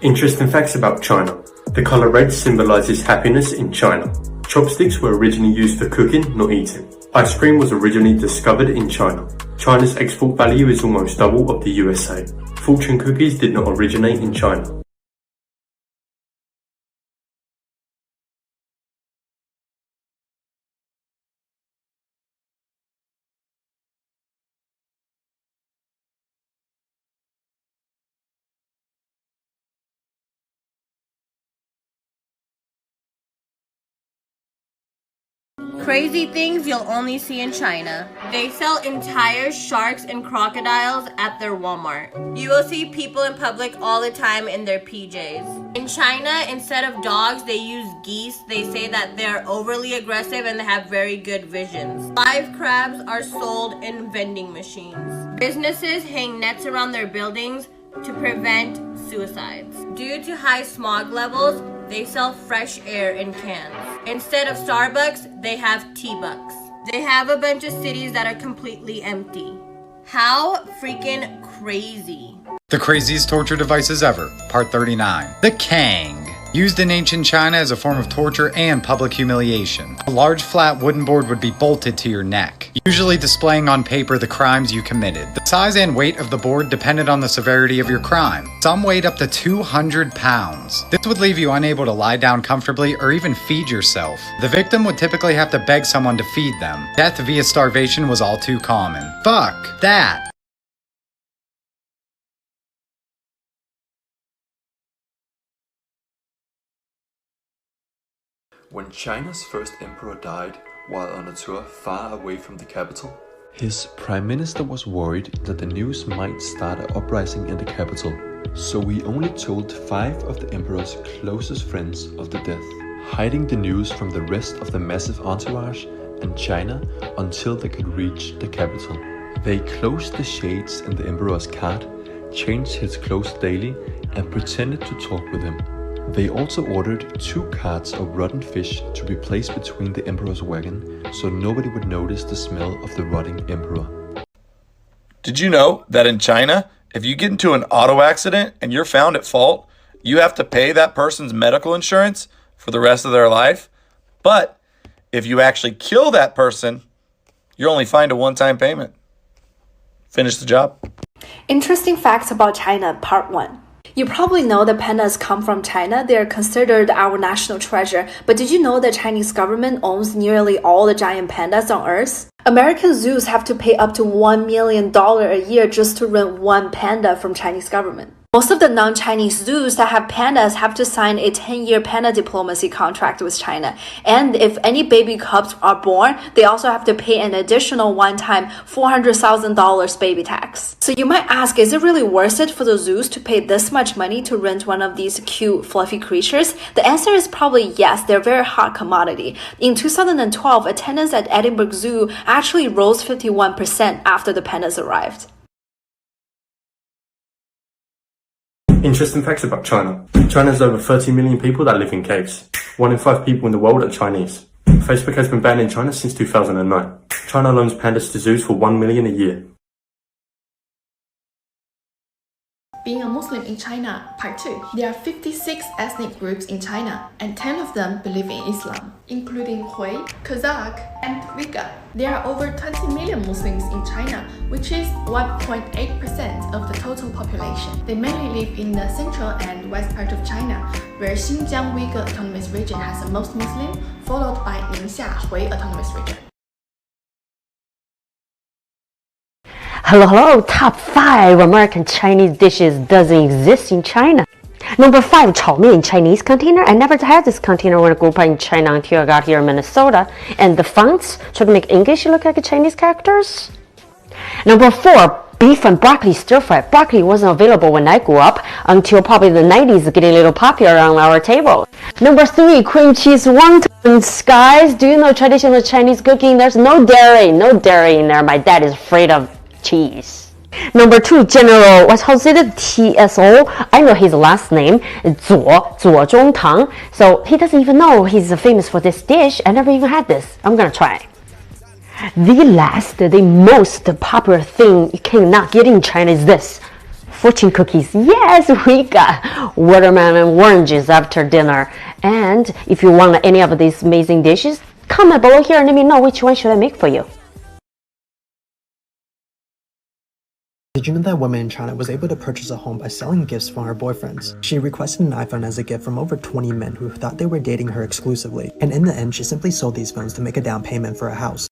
Interesting facts about China. The color red symbolizes happiness in China. Chopsticks were originally used for cooking, not eating. Ice cream was originally discovered in China. China's export value is almost double of the USA. Fortune cookies did not originate in China. Crazy things you'll only see in China. They sell entire sharks and crocodiles at their Walmart. You will see people in public all the time in their PJs. In China, instead of dogs, they use geese. They say that they're overly aggressive and they have very good visions. Live crabs are sold in vending machines. Businesses hang nets around their buildings to prevent suicides. Due to high smog levels, they sell fresh air in cans. Instead of Starbucks, they have T-Bucks. They have a bunch of cities that are completely empty. How freaking crazy. The craziest torture devices ever, Part 39. The Kang. Used in ancient China as a form of torture and public humiliation. A large flat wooden board would be bolted to your neck, usually displaying on paper the crimes you committed. The size and weight of the board depended on the severity of your crime. Some weighed up to 200 pounds. This would leave you unable to lie down comfortably or even feed yourself. The victim would typically have to beg someone to feed them. Death via starvation was all too common. Fuck that! When China's first emperor died while on a tour far away from the capital, his prime minister was worried that the news might start an uprising in the capital. So he only told 5 of the emperor's closest friends of the death, hiding the news from the rest of the massive entourage and China until they could reach the capital. They closed the shades in the emperor's cart, changed his clothes daily, and pretended to talk with him. They also ordered 2 carts of rotten fish to be placed between the emperor's wagon so nobody would notice the smell of the rotting emperor. Did you know that in China, if you get into an auto accident and you're found at fault, you have to pay that person's medical insurance for the rest of their life? But if you actually kill that person, you're only fined a one-time payment. Finish the job. Interesting facts about China, Part 1. You probably know that pandas come from China. They are considered our national treasure. But did you know the Chinese government owns nearly all the giant pandas on Earth? American zoos have to pay up to $1 million a year just to rent one panda from Chinese government. Most of the non-Chinese zoos that have pandas have to sign a 10-year panda diplomacy contract with China. And if any baby cubs are born, they also have to pay an additional one-time $400,000 baby tax. So you might ask, is it really worth it for the zoos to pay this much money to rent one of these cute, fluffy creatures? The answer is probably yes, they're a very hot commodity. In 2012, attendance at Edinburgh Zoo actually rose 51% after the pandas arrived. Interesting facts about China. China has over 30 million people that live in caves. 1 in 5 people in the world are Chinese. Facebook has been banned in China since 2009. China loans pandas to zoos for $1 million a year. Being a Muslim in China, Part 2. There are 56 ethnic groups in China, and 10 of them believe in Islam, including Hui, Kazakh, and Uyghur. There are over 20 million Muslims in China, which is 1.8% of the total population. They mainly live in the central and west part of China, where Xinjiang Uyghur Autonomous Region has the most Muslim, followed by Ningxia Hui Autonomous Region. Hello, top 5 American Chinese dishes doesn't exist in China. Number 5, 炒面 in Chinese container. I never had this container when I grew up in China until I got here in Minnesota. And the fonts try to make English look like Chinese characters. Number 4, beef and broccoli stir fry. Broccoli wasn't available when I grew up until probably the 90s, getting a little popular on our table. Number 3, cream cheese wontons. Guys, do you know traditional Chinese cooking? There's no dairy in there. My dad is afraid of cheese. Number 2, General, what's how to say it? TSO. I know his last name, Zuo Zhongtang. So he doesn't even know he's famous for this dish. I never even had this. I'm gonna try. The most popular thing you cannot get in China is this: Fortune cookies. Yes, we got watermelon and oranges after dinner. And if you want any of these amazing dishes, comment below here and let me know which one should I make for you. Did you know that woman in China was able to purchase a home by selling gifts from her boyfriends? She requested an iPhone as a gift from over 20 men who thought they were dating her exclusively, and in the end she simply sold these phones to make a down payment for a house.